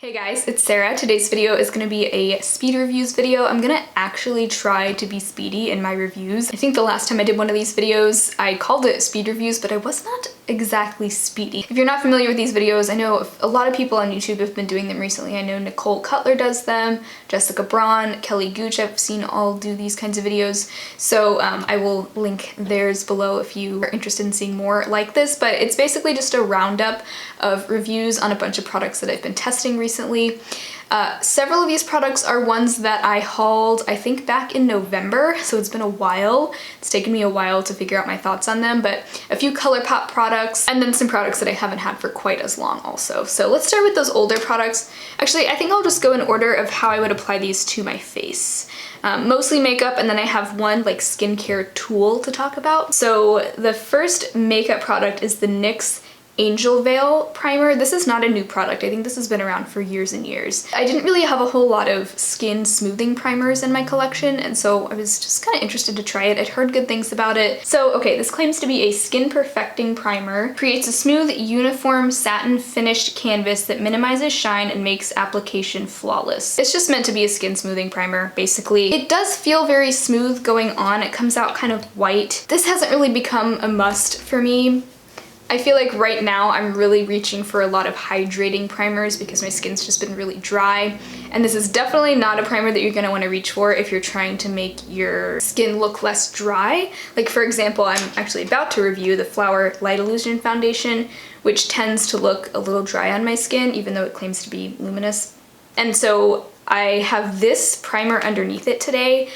Hey guys, it's Sarah. Today's video is going to be a speed reviews video. I'm going to actually try to be speedy in my reviews. I think the last time I did one of these videos, I called it speed reviews, but I was not exactly speedy. If you're not familiar with these videos, I know a lot of people on YouTube have been doing them recently. I know Nicole Cutler does them, Jessica Braun, Kelly Gooch, I've seen all do these kinds of videos. So I will link theirs below if you are interested in seeing more like this, but it's basically just a roundup of reviews on a bunch of products that I've been testing recently. Several of these products are ones that I hauled, I think, back in November, so it's been a while. It's taken me a while to figure out my thoughts on them, but a few ColourPop products, and then some products that I haven't had for quite as long also. So let's start with those older products. Actually, I think I'll just go in order of how I would apply these to my face. Mostly makeup, and then I have one like skincare tool to talk about. So the first makeup product is the NYX Angel Veil primer. This is not a new product. I think this has been around for years and years. I didn't really have a whole lot of skin smoothing primers in my collection, and so I was just kind of interested to try it. I'd heard good things about it. So, okay, this claims to be a skin perfecting primer. Creates a smooth, uniform, satin finished canvas that minimizes shine and makes application flawless. It's just meant to be a skin smoothing primer, basically. It does feel very smooth going on. It comes out kind of white. This hasn't really become a must for me. I feel like right now I'm really reaching for a lot of hydrating primers because my skin's just been really dry. And this is definitely not a primer that you're gonna wanna reach for if you're trying to make your skin look less dry. Like, for example, I'm actually about to review the Flower Light Illusion Foundation, which tends to look a little dry on my skin, even though it claims to be luminous. And so I have this primer underneath it today,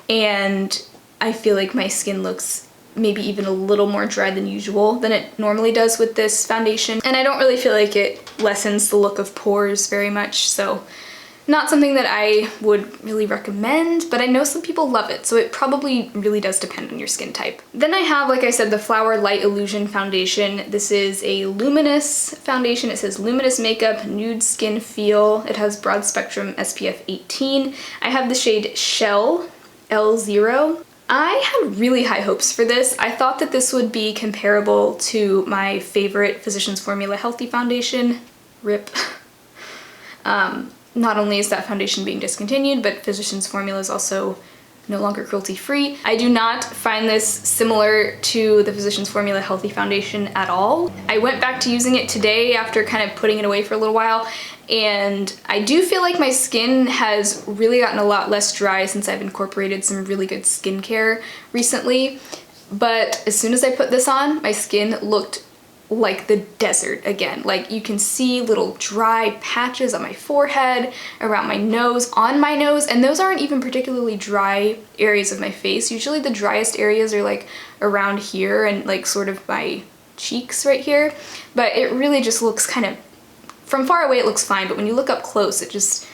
and I feel like my skin looks maybe even a little more dry than usual than it normally does with this foundation. And I don't really feel like it lessens the look of pores very much, so not something that I would really recommend, but I know some people love it, so it probably really does depend on your skin type. Then I have, like I said, the Flower Light Illusion Foundation. This is a luminous foundation. It says luminous makeup, nude skin feel. It has broad spectrum SPF 18. I have the shade Shell L0. I had really high hopes for this. I thought that this would be comparable to my favorite Physicians Formula Healthy Foundation, RIP. Not only is that foundation being discontinued, but Physicians Formula is also no longer cruelty-free. I do not find this similar to the Physicians Formula Healthy Foundation at all. I went back to using it today after kind of putting it away for a little while, and I do feel like my skin has really gotten a lot less dry since I've incorporated some really good skincare recently. But as soon as I put this on, my skin looked like the desert again. Like, you can see little dry patches on my forehead, around my nose, on my nose, and those aren't even particularly dry areas of my face. Usually the driest areas are like around here and like sort of my cheeks right here, but it really just looks kind of, from far away it looks fine, but when you look up close it just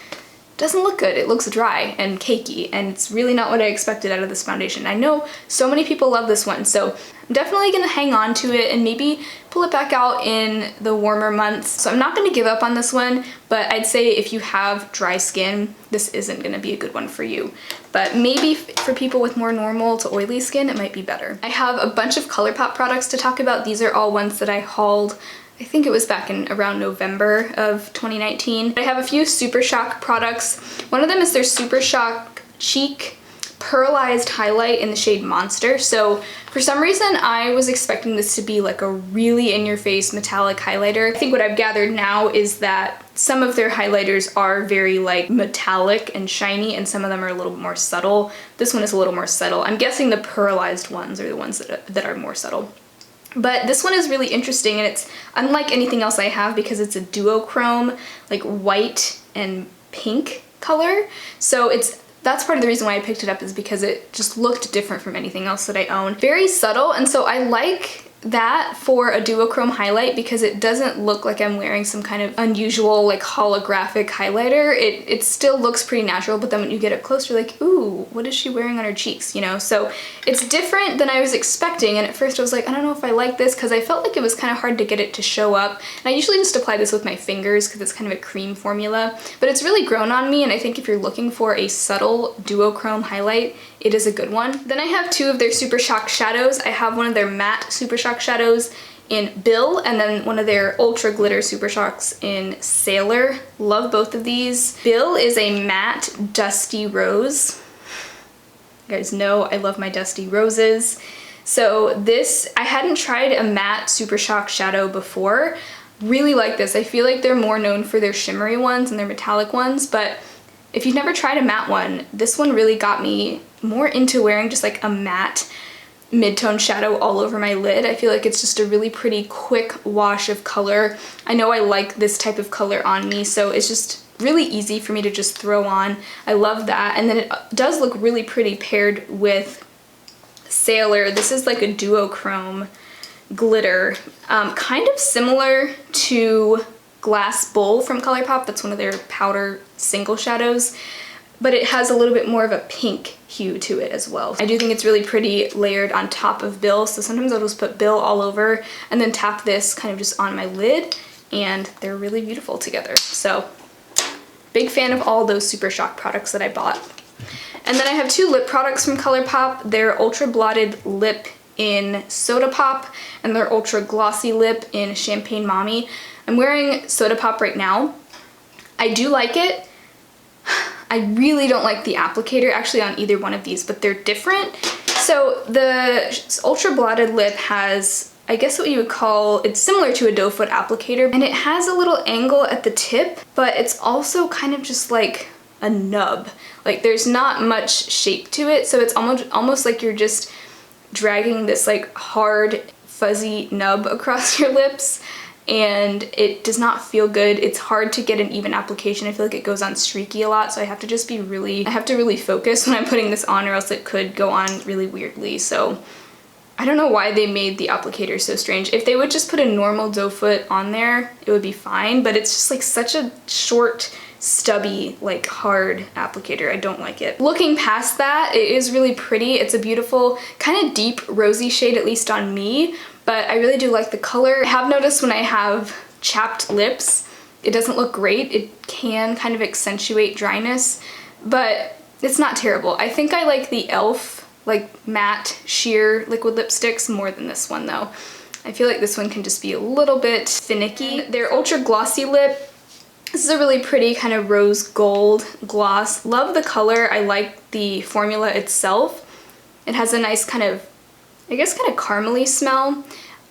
doesn't look good. It looks dry and cakey, and it's really not what I expected out of this foundation. I know so many people love this one, so I'm definitely gonna hang on to it and maybe pull it back out in the warmer months. So I'm not gonna give up on this one, but I'd say if you have dry skin, this isn't gonna be a good one for you. But maybe for people with more normal to oily skin, it might be better. I have a bunch of ColourPop products to talk about. These are all ones that I hauled, I think it was back in around November of 2019. I have a few Super Shock products. One of them is their Super Shock Cheek Pearlized Highlight in the shade Monster. So for some reason I was expecting this to be like a really in-your-face metallic highlighter. I think what I've gathered now is that some of their highlighters are very like metallic and shiny, and some of them are a little more subtle. This one is a little more subtle. I'm guessing the pearlized ones are the ones that are more subtle. But this one is really interesting, and it's unlike anything else I have because it's a duochrome, like white and pink color. So that's part of the reason why I picked it up, is because it just looked different from anything else that I own. Very subtle, and so I like that for a duochrome highlight because it doesn't look like I'm wearing some kind of unusual like holographic highlighter. It still looks pretty natural, but then when you get up close you're like, ooh, what is she wearing on her cheeks, you know? So it's different than I was expecting, and at first I was like, I don't know if I like this, because I felt like it was kind of hard to get it to show up. And I usually just apply this with my fingers because it's kind of a cream formula, but it's really grown on me, and I think if you're looking for a subtle duochrome highlight, it is a good one. Then I have two of their Super Shock shadows. I have one of their matte Super Shock shadows in Bill, and then one of their Ultra Glitter Super Shocks in Sailor. Love both of these. Bill is a matte dusty rose. You guys know I love my dusty roses. So this, I hadn't tried a matte Super Shock shadow before. Really like this. I feel like they're more known for their shimmery ones and their metallic ones, but if you've never tried a matte one, this one really got me more into wearing just like a matte mid-tone shadow all over my lid. I feel like it's just a really pretty quick wash of color. I know I like this type of color on me, so it's just really easy for me to just throw on. I love that. And then it does look really pretty paired with Sailor. This is like a duochrome glitter, kind of similar to Glass Bowl from ColourPop. That's one of their powder single shadows, but it has a little bit more of a pink hue to it as well. I do think it's really pretty layered on top of Bill, so sometimes I'll just put Bill all over and then tap this kind of just on my lid, and they're really beautiful together. So big fan of all those Super Shock products that I bought. And then I have two lip products from ColourPop. Their Ultra Blotted Lip in Soda Pop and their Ultra Glossy Lip in Champagne Mommy. I'm wearing Soda Pop right now. I do like it. I really don't like the applicator actually on either one of these, but they're different. So the Ultra Blotted Lip has, I guess what you would call, it's similar to a doe foot applicator, and it has a little angle at the tip, but it's also kind of just like a nub. Like there's not much shape to it, so it's almost like you're just dragging this like hard fuzzy nub across your lips, and it does not feel good. It's hard to get an even application. I feel like it goes on streaky a lot, so I have to just be really, I have to really focus when I'm putting this on, or else it could go on really weirdly. So I don't know why they made the applicator so strange. If they would just put a normal doe foot on there, it would be fine, but it's just like such a short, stubby, like hard applicator. I don't like it. Looking past that, it is really pretty. It's a beautiful kind of deep rosy shade, at least on me, but I really do like the color. I have noticed when I have chapped lips, it doesn't look great. It can kind of accentuate dryness, but it's not terrible. I think I like the e.l.f. like matte sheer liquid lipsticks more than this one though. I feel like this one can just be a little bit finicky. Their Ultra Glossy Lip, this is a really pretty kind of rose gold gloss. Love the color. I like the formula itself. It has a nice kind of, I guess, kind of caramely smell.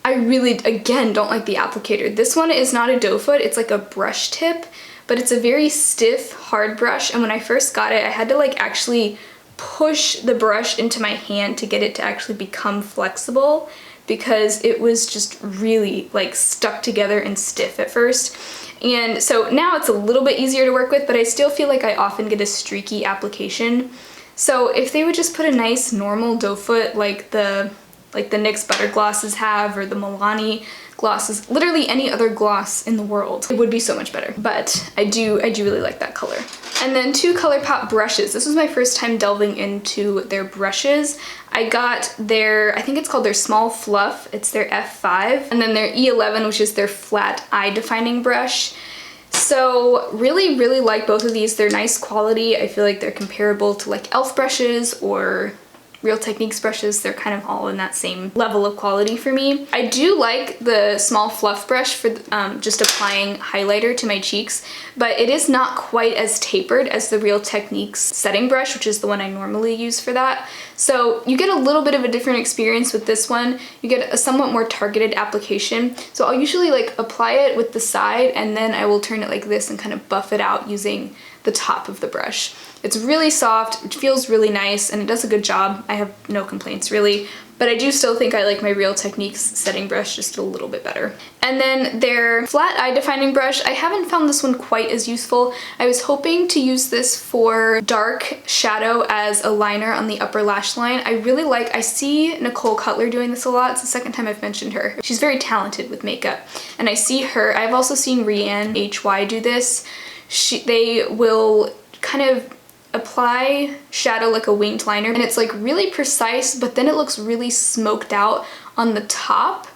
I really, again, don't like the applicator. This one is not a doe foot, it's like a brush tip, but it's a very stiff, hard brush, and when I first got it, I had to like actually push the brush into my hand to get it to actually become flexible, because it was just really like stuck together and stiff at first. And so now it's a little bit easier to work with, but I still feel like I often get a streaky application. So if they would just put a nice normal doe foot like the NYX Butter Glosses have, or the Milani glosses, literally any other gloss in the world, it would be so much better. But I do really like that color. And then two ColourPop brushes. This was my first time delving into their brushes. I got their, I think it's called their Small Fluff. It's their F5. And then their E11, which is their flat eye defining brush. So really like both of these. They're nice quality. I feel like they're comparable to like e.l.f. brushes or Real Techniques brushes. They're kind of all in that same level of quality for me. I do like the Small Fluff brush for just applying highlighter to my cheeks, but it is not quite as tapered as the Real Techniques setting brush, which is the one I normally use for that. So you get a little bit of a different experience with this one. You get a somewhat more targeted application. So I'll usually like apply it with the side, and then I will turn it like this and kind of buff it out using the top of the brush. It's really soft, it feels really nice, and it does a good job. I have no complaints really, but I do still think I like my Real Techniques setting brush just a little bit better. And then their flat eye defining brush, I haven't found this one quite as useful. I was hoping to use this for dark shadow as a liner on the upper lash line. I really like, I see Nicole Cutler doing this a lot. It's the second time I've mentioned her. She's very talented with makeup, and I see her, I've also seen Rianne HY do this. They will kind of apply shadow like a winged liner, and it's like really precise, but then it looks really smoked out on the top.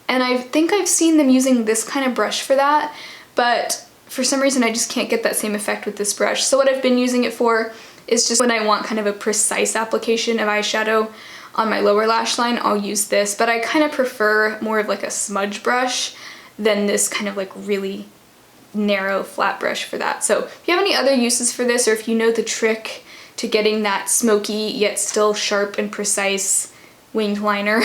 And I think I've seen them using this kind of brush for that, but for some reason I just can't get that same effect with this brush. So what I've been using it for is just when I want kind of a precise application of eyeshadow on my lower lash line, I'll use this, but I kind of prefer more of like a smudge brush than this kind of like really narrow flat brush for that. So if you have any other uses for this, or if you know the trick to getting that smoky yet still sharp and precise winged liner,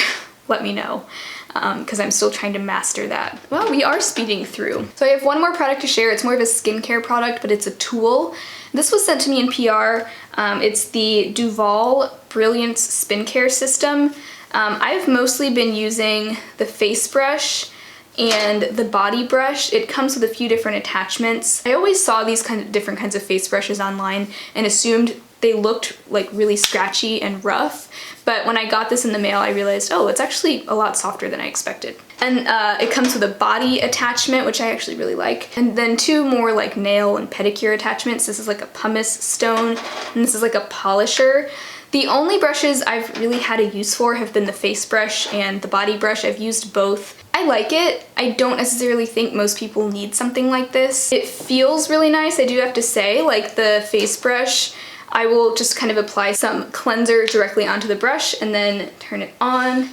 let me know, because I'm still trying to master that. Well, we are speeding through. So I have one more product to share. It's more of a skincare product, but it's a tool. This was sent to me in PR. It's the Duval Brilliance Spin Care System. I've mostly been using the face brush and the body brush. It comes with a few different attachments. I always saw these different kinds of face brushes online and assumed they looked like really scratchy and rough, but when I got this in the mail, I realized, oh, it's actually a lot softer than I expected. And it comes with a body attachment, which I actually really like, and then two more like nail and pedicure attachments. This is like a pumice stone, and this is like a polisher. The only brushes I've really had a use for have been the face brush and the body brush. I've used both. I like it. I don't necessarily think most people need something like this. It feels really nice, I do have to say. Like the face brush, I will just kind of apply some cleanser directly onto the brush and then turn it on.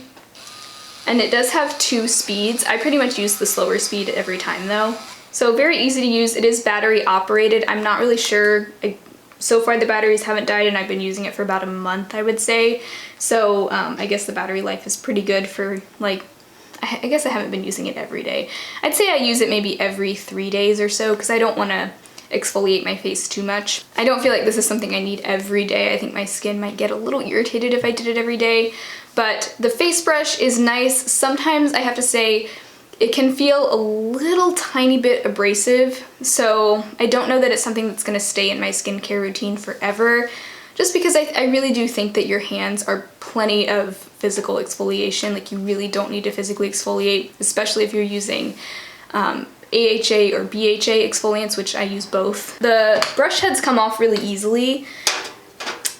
And it does have 2 speeds. I pretty much use the slower speed every time though. So very easy to use. It is battery operated. I'm not really sure. So far the batteries haven't died and I've been using it for about a month, I would say. So I guess the battery life is pretty good for like, I guess I haven't been using it every day. I'd say I use it maybe every 3 days or so because I don't want to exfoliate my face too much. I don't feel like this is something I need every day. I think my skin might get a little irritated if I did it every day, but the face brush is nice. Sometimes I have to say it can feel a little tiny bit abrasive, so I don't know that it's something that's going to stay in my skincare routine forever, just because I really do think that your hands are plenty of physical exfoliation. Like you really don't need to physically exfoliate, especially if you're using AHA or BHA exfoliants, which I use both. The brush heads come off really easily.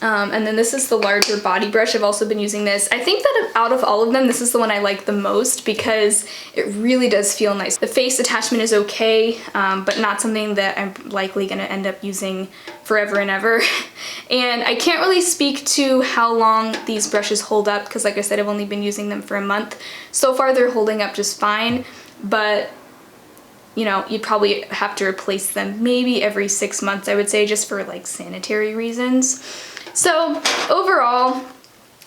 And then this is the larger body brush. I've also been using this. I think that out of all of them, this is the one I like the most because it really does feel nice. The face attachment is okay, but not something that I'm likely gonna end up using forever and ever. And I can't really speak to how long these brushes hold up because like I said, I've only been using them for a month. So far they're holding up just fine, but you know, you'd probably have to replace them maybe every 6 months, I would say, just for like sanitary reasons. So overall,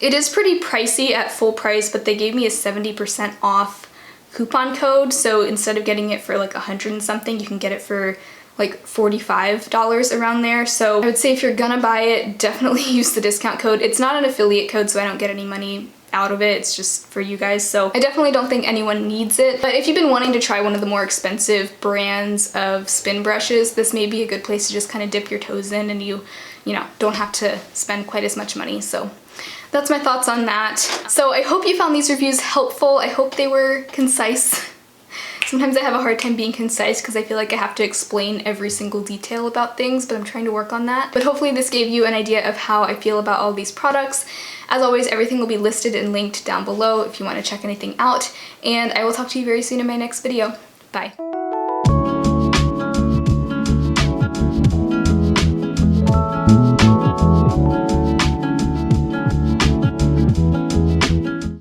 it is pretty pricey at full price, but they gave me a 70% off coupon code. So instead of getting it for like 100 and something, you can get it for like $45 around there. So I would say if you're gonna buy it, definitely use the discount code. It's not an affiliate code, so I don't get any money out of it. It's just for you guys. So I definitely don't think anyone needs it. But if you've been wanting to try one of the more expensive brands of spin brushes, this may be a good place to just kind of dip your toes in and you know, don't have to spend quite as much money. So that's my thoughts on that. So I hope you found these reviews helpful. I hope they were concise. Sometimes I have a hard time being concise because I feel like I have to explain every single detail about things, but I'm trying to work on that. But hopefully this gave you an idea of how I feel about all these products. As always, everything will be listed and linked down below if you want to check anything out, and I will talk to you very soon in my next video. Bye.